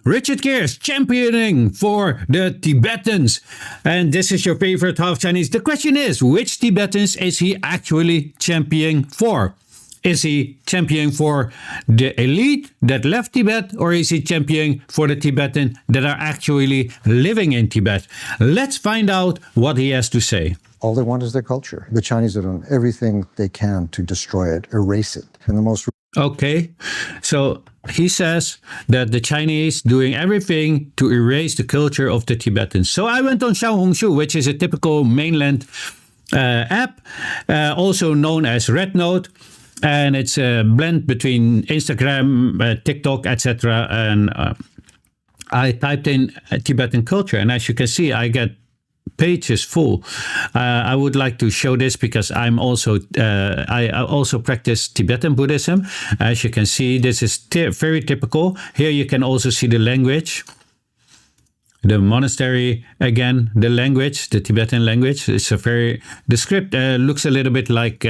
Richard Gere is championing for the Tibetans. And this is your favorite half Chinese. The question is, which Tibetans is he actually championing for? Is he championing for the elite that left Tibet, or is he championing for the Tibetan that are actually living in Tibet? Let's find out what he has to say. All they want is their culture. The Chinese are doing everything they can to destroy it, erase it. And the most... Okay, so he says that the Chinese doing everything to erase the culture of the Tibetans. So I went on Xiaohongshu, which is a typical mainland app, also known as Red Note. And it's a blend between Instagram, TikTok, etc. And I typed in Tibetan culture, and as you can see, I get pages full. I would like to show this because I also practice Tibetan Buddhism. As you can see, this is very typical. Here you can also see the language. The monastery, again, the language, the Tibetan language. It's a very... The script looks a little bit like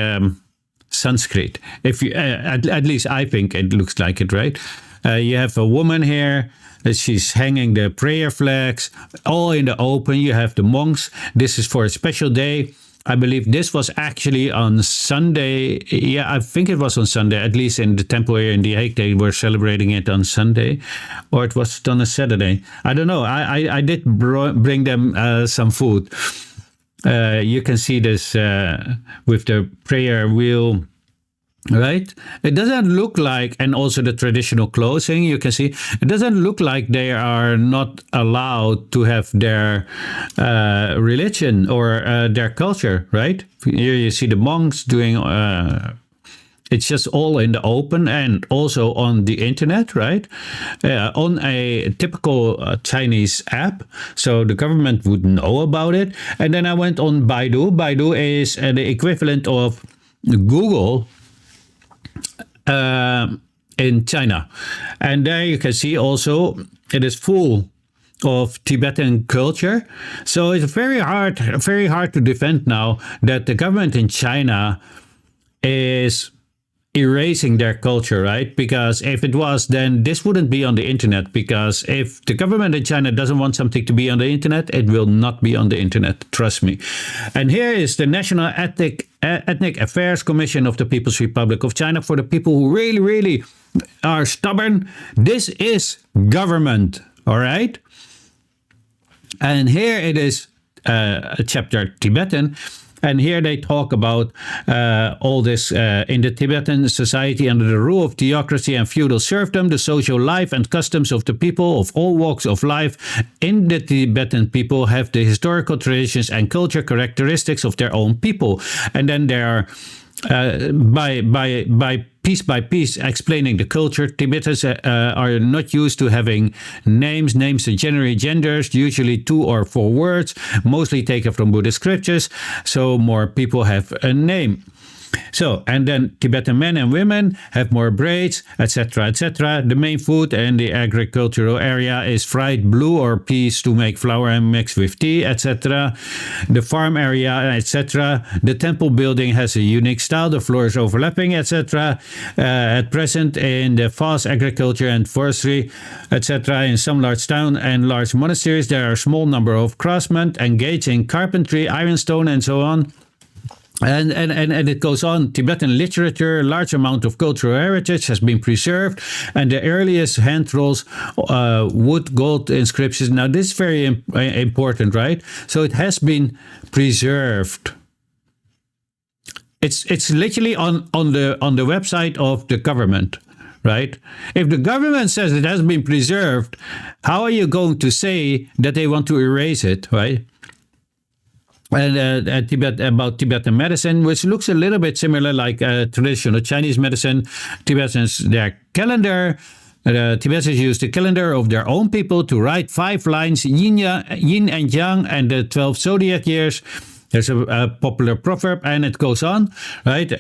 Sanskrit. If you, at least I think it looks like it, right? You have a woman here. She's hanging the prayer flags, all in the open. You have the monks. This is for a special day. I believe this was actually on Sunday. Yeah, I think it was on Sunday. At least in the temple here in The Hague, they were celebrating it on Sunday. Or it was on a Saturday. I don't know. I did bring them some food. You can see this with the prayer wheel. Right? It doesn't look like, and also the traditional clothing, you can see, it doesn't look like they are not allowed to have their religion or their culture, right? Here you see the monks doing, it's just all in the open and also on the internet, right? On a typical Chinese app, so the government would know about it. And then I went on Baidu. Baidu is the equivalent of Google in China, and there you can see also it is full of Tibetan culture. So it's very hard to defend now that the government in China is erasing their culture, right? Because if it was, then this wouldn't be on the internet, because if the government in China doesn't want something to be on the internet, it will not be on the internet, trust me. And here is the National Ethnic Affairs Commission of the People's Republic of China. For the people who really are stubborn, this is government, all right? And here it is a chapter Tibetan. And here they talk about all this in the Tibetan society under the rule of theocracy and feudal serfdom, the social life and customs of the people of all walks of life in the Tibetan people have the historical traditions and culture characteristics of their own people. And then there are by piece explaining the culture. Tibetans are not used to having names. Names are generally genders, usually 2 or 4 words, mostly taken from Buddhist scriptures, so more people have a name. So, and then Tibetan men and women have more braids, etc., etc. The main food in the agricultural area is fried blue or peas to make flour and mix with tea, etc. The farm area, etc. The temple building has a unique style. The floors overlapping, etc. At present, in the vast agriculture and forestry, etc. In some large towns and large monasteries, there are a small number of craftsmen engaged in carpentry, ironstone, and so on. And it goes on. Tibetan literature, large amount of cultural heritage has been preserved, and the earliest hand rolls, wood, gold inscriptions. Now this is very important, right? So it has been preserved. It's literally on the website of the government, right? If the government says it has been preserved, how are you going to say that they want to erase it, right? And about Tibetan medicine, which looks a little bit similar like traditional Chinese medicine. Tibetans, their calendar, Tibetans use the calendar of their own people to write 5 lines, yin and yang, and the 12 zodiac years. There's a popular proverb, and it goes on, right?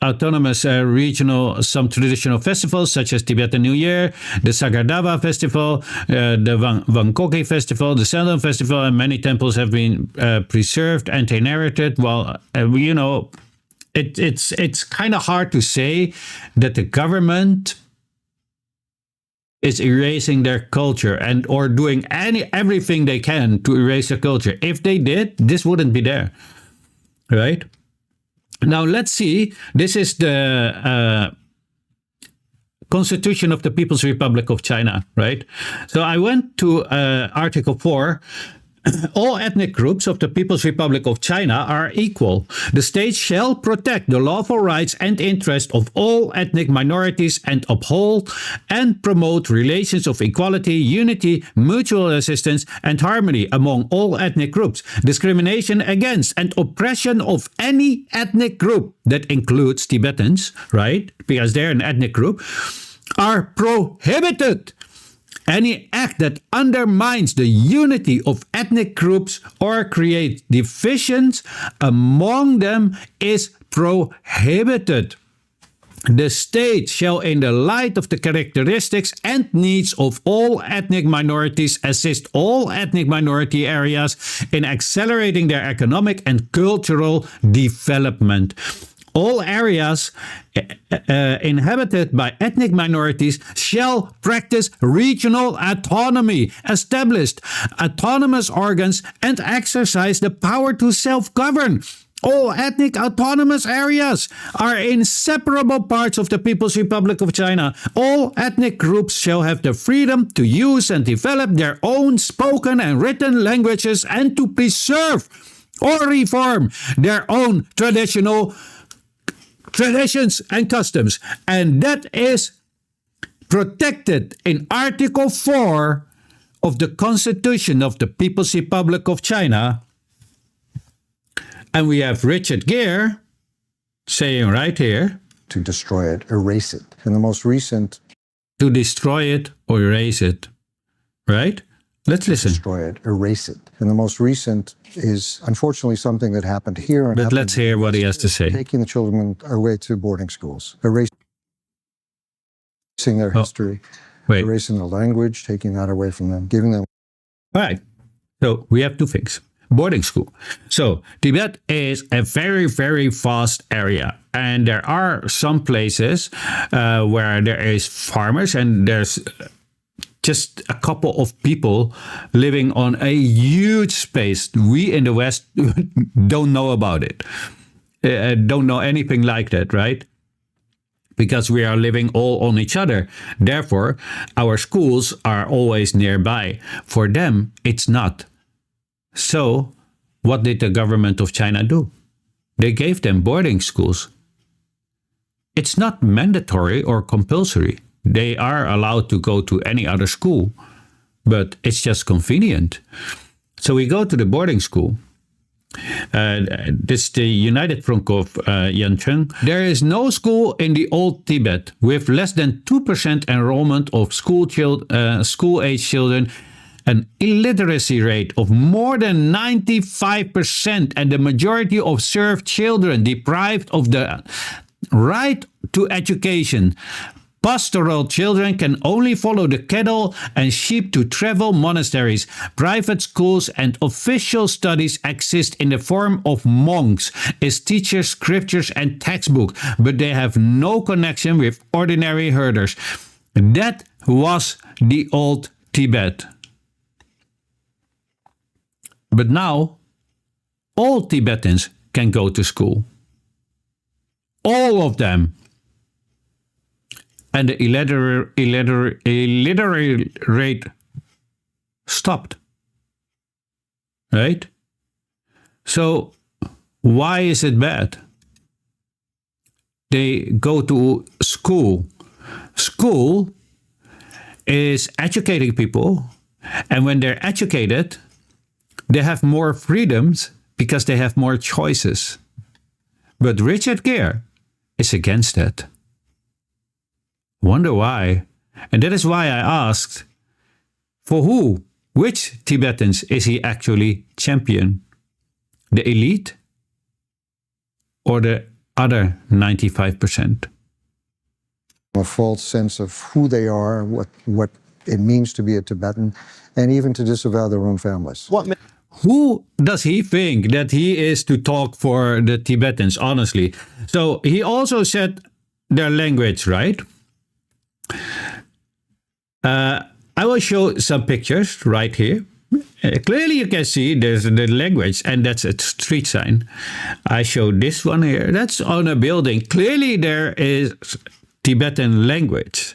Autonomous regional, some traditional festivals such as Tibetan New Year, the Sagardava Festival, the Wangkoki Festival, the Serfdom Festival, and many temples have been preserved and narrated. Well, you know, it's kind of hard to say that the government is erasing their culture and or doing everything they can to erase their culture. If they did, this wouldn't be there, right? Now let's see. This is the Constitution of the People's Republic of China, right? So I went to Article 4. All ethnic groups of the People's Republic of China are equal. The state shall protect the lawful rights and interests of all ethnic minorities and uphold and promote relations of equality, unity, mutual assistance, and harmony among all ethnic groups. Discrimination against and oppression of any ethnic group, that includes Tibetans, right? Because they're an ethnic group, are prohibited. Any act that undermines the unity of ethnic groups or creates divisions among them is prohibited. The state shall, in the light of the characteristics and needs of all ethnic minorities, assist all ethnic minority areas in accelerating their economic and cultural development. All areas inhabited by ethnic minorities shall practice regional autonomy, establish autonomous organs, and exercise the power to self-govern. All ethnic autonomous areas are inseparable parts of the People's Republic of China. All ethnic groups shall have the freedom to use and develop their own spoken and written languages and to preserve or reform their own traditions and customs, and that is protected in Article 4 of the Constitution of the People's Republic of China. And we have Richard Gere saying right here, to destroy it, erase it. And the most recent... To destroy it or erase it, right? Let's listen. Destroy it, erase it. And the most recent is unfortunately something that happened here. But let's hear what he has to say. Taking the children away to boarding schools, erasing their history, erasing the language, taking that away from them, giving them... All right. So we have two things. Boarding school. So Tibet is a very, very vast area. And there are some places where there is farmers and there's just a couple of people living on a huge space. We in the West don't know about it. Don't know anything like that, right? Because we are living all on each other. Therefore, our schools are always nearby. For them, it's not. So, what did the government of China do? They gave them boarding schools. It's not mandatory or compulsory. They are allowed to go to any other school, but it's just convenient. So we go to the boarding school. This is the United Front of Yancheng. There is no school in the old Tibet with less than 2% enrollment of school-age children, an illiteracy rate of more than 95%, and the majority of Serf children deprived of the right to education. Pastoral children can only follow the cattle and sheep to travel monasteries. Private schools and official studies exist in the form of monks as teachers, scriptures, and textbook, but they have no connection with ordinary herders. That was the old Tibet. But now, all Tibetans can go to school. All of them. And the illiterate rate stopped. Right? So, why is it bad? They go to school. School is educating people, and when they're educated, they have more freedoms because they have more choices. But Richard Gere is against that. Wonder why? And that is why I asked, for who? Which Tibetans is he actually champion? The elite or the other 95%? A false sense of who they are, what it means to be a Tibetan, and even to disavow their own families. Who does he think that he is to talk for the Tibetans, honestly? So he also said their language, right? I will show some pictures right here. Clearly you can see there's the language, and that's a street sign. I show this one here. That's on a building. Clearly there is Tibetan language.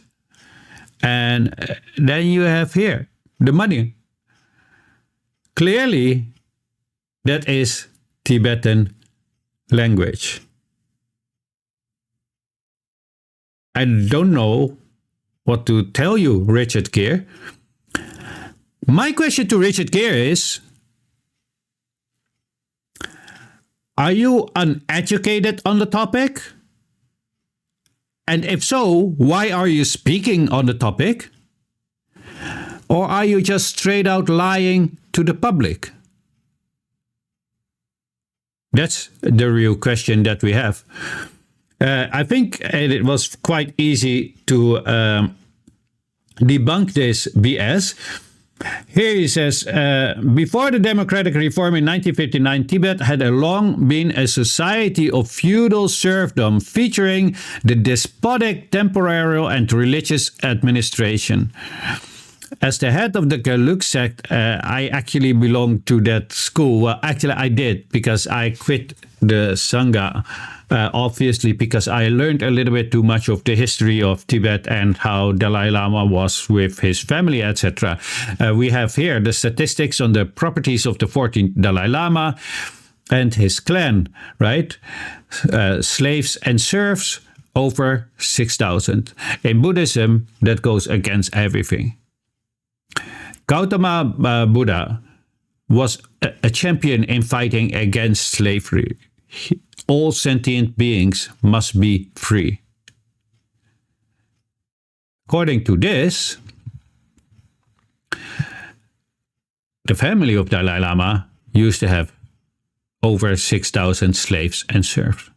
And then you have here the money. Clearly that is Tibetan language. I don't know what to tell you, Richard Gere. My question to Richard Gere is, are you uneducated on the topic? And if so, why are you speaking on the topic? Or are you just straight out lying to the public? That's the real question that we have. I think it was quite easy to debunk this BS. Here he says, before the democratic reform in 1959, Tibet had long been a society of feudal serfdom featuring the despotic temporal and religious administration. As the head of the Gelug sect, I actually belonged to that school. Well, actually I did, because I quit the Sangha. Obviously, because I learned a little bit too much of the history of Tibet and how Dalai Lama was with his family, etc. We have here the statistics on the properties of the 14th Dalai Lama and his clan, right? Slaves and serfs, over 6,000. In Buddhism, that goes against everything. Gautama Buddha was a champion in fighting against slavery. All sentient beings must be free. According to this, the family of Dalai Lama used to have over 6,000 slaves and serfs.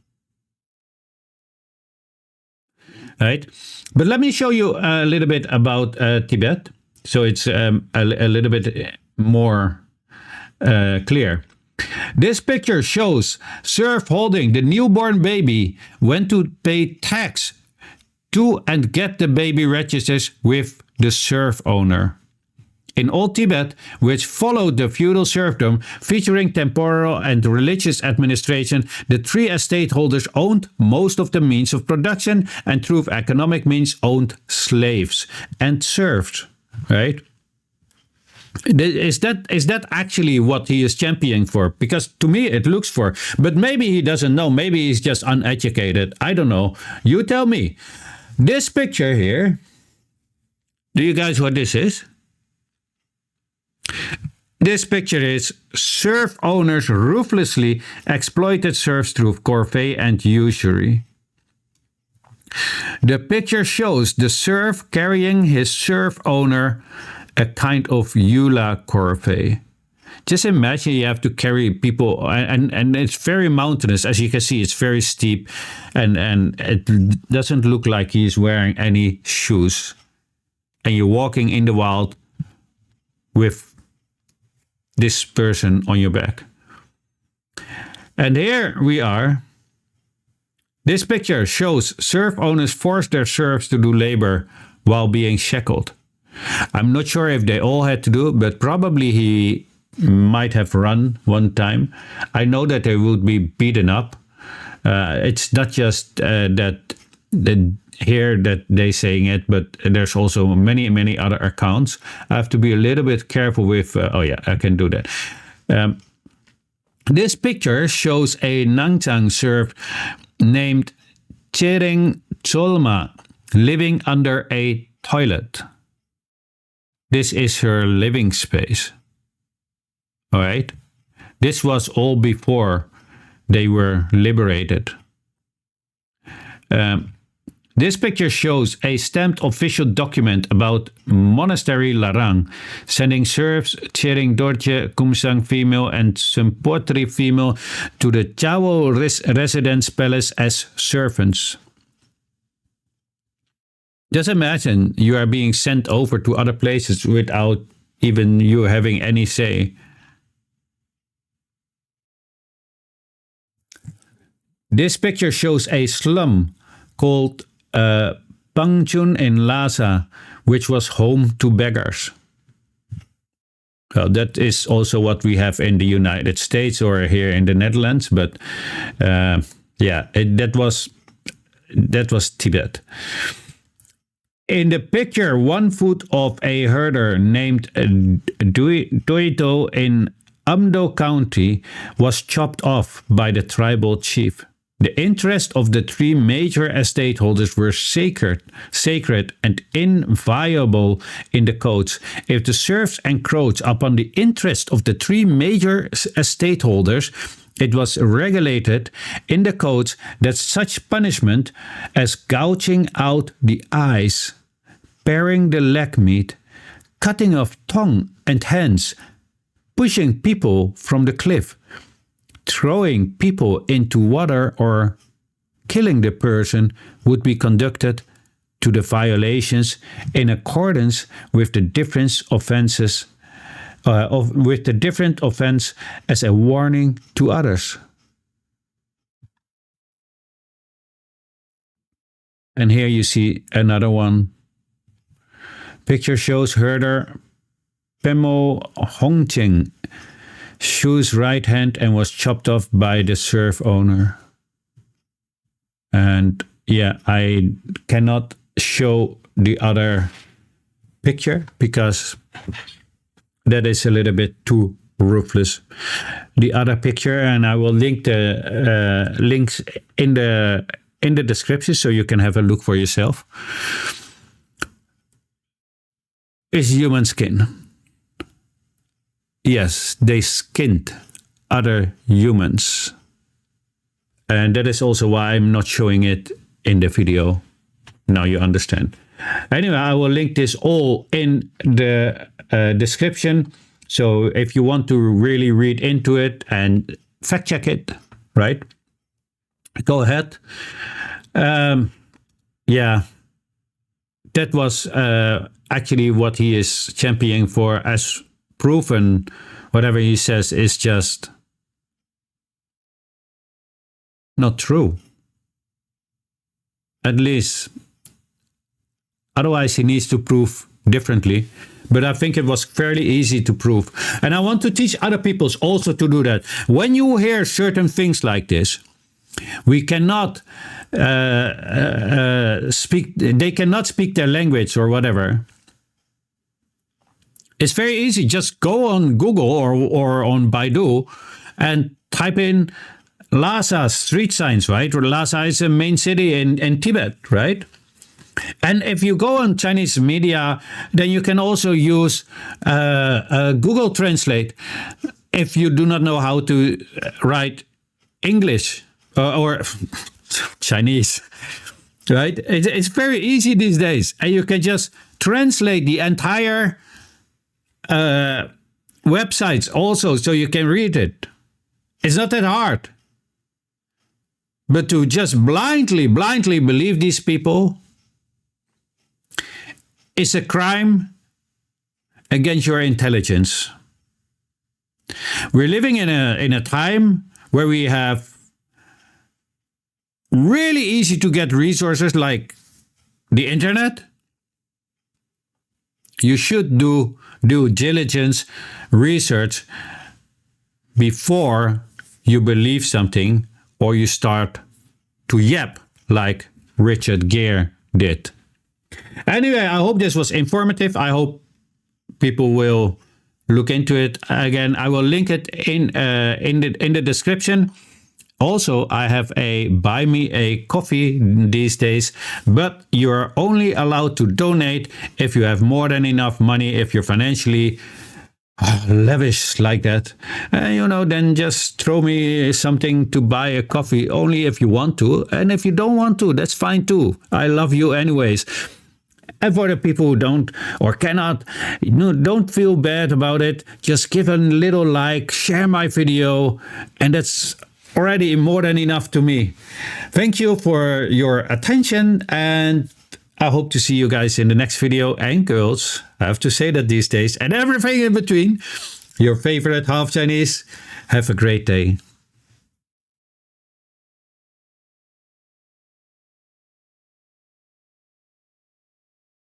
Right? But let me show you a little bit about Tibet, so it's a little bit more clear. This picture shows serf holding the newborn baby went to pay tax to and get the baby registers with the serf owner. In Old Tibet, which followed the feudal serfdom featuring temporal and religious administration, the three estate holders owned most of the means of production and through economic means owned slaves and serfs, right? Is that actually what he is championing for? Because to me it looks for, but maybe he doesn't know. Maybe he's just uneducated. I don't know. You tell me. This picture here, do you guys know what this is? This picture is serf owners ruthlessly exploited serfs through corvée and usury. The picture shows the serf carrying his serf owner, a kind of eula corvée. Just imagine you have to carry people, and it's very mountainous. As you can see, it's very steep, and it doesn't look like he's wearing any shoes. And you're walking in the wild with this person on your back. And here we are. This picture shows serf owners force their serfs to do labor while being shackled. I'm not sure if they all had to do it, but probably he might have run one time. I know that they would be beaten up. It's not just that here that they saying it, but there's also many other accounts. I have to be a little bit careful with. Oh yeah, I can do that. This picture shows a Nangzang serf named Chering Cholma living under a toilet. This is her living space. All right. This was all before they were liberated. This picture shows a stamped official document about Monastery Larang, sending serfs, Chering Dorje, Kumsang female, and Sempotri female to the Chawo residence palace as servants. Just imagine you are being sent over to other places without even you having any say. This picture shows a slum called Pangchun in Lhasa, which was home to beggars. Well, that is also what we have in the United States or here in the Netherlands, but that was Tibet. In the picture, 1 foot of a herder named Doito in Amdo County was chopped off by the tribal chief. The interests of the 3 major estate holders were sacred and inviolable in the codes. If the serfs encroached upon the interest of the 3 major estate holders, it was regulated in the codes that such punishment as gouging out the eyes, paring the leg meat, cutting off tongue and hands, pushing people from the cliff, throwing people into water, or killing the person would be conducted to the violations in accordance with the different offenses as a warning to others. And here you see another one. Picture shows herder Pemo Hongcheng Shu's right hand and was chopped off by the serf owner. And yeah, I cannot show the other picture because that is a little bit too ruthless. The other picture, and I will link the links in the description so you can have a look for yourself, is human skin. Yes, they skinned other humans. And that is also why I'm not showing it in the video. Now you understand. Anyway, I will link this all in the description. So if you want to really read into it and fact check it, right? Go ahead. Yeah, that was actually what he is championing for as proof, and whatever he says is just not true. At least, otherwise he needs to prove differently. But I think it was fairly easy to prove. And I want to teach other people also to do that. When you hear certain things like this, we cannot speak, they cannot speak their language or whatever. It's very easy. Just go on Google or on Baidu and type in Lhasa street signs, right? Lhasa is a main city in Tibet, right? And if you go on Chinese media, then you can also use Google Translate if you do not know how to write English or Chinese, right? It's very easy these days. And you can just translate the entire websites also so you can read it. It's not that hard. But to just blindly believe these people is a crime against your intelligence. We're living in a time where we have really easy to get resources like the internet. You should do due diligence research before you believe something or you start to yap like Richard Gere did. Anyway, I hope this was informative. I hope people will look into it. Again, I will link it in the description. Also, I have a buy me a coffee these days, but you're only allowed to donate if you have more than enough money, if you're financially lavish like that. Then just throw me something to buy a coffee only if you want to. And if you don't want to, that's fine too. I love you anyways. And for the people who don't or cannot, don't feel bad about it. Just give a little like, share my video, and that's already more than enough to me. Thank you for your attention, and I hope to see you guys in the next video. And girls, I have to say that these days, and everything in between. Your favorite half Chinese. Have a great day.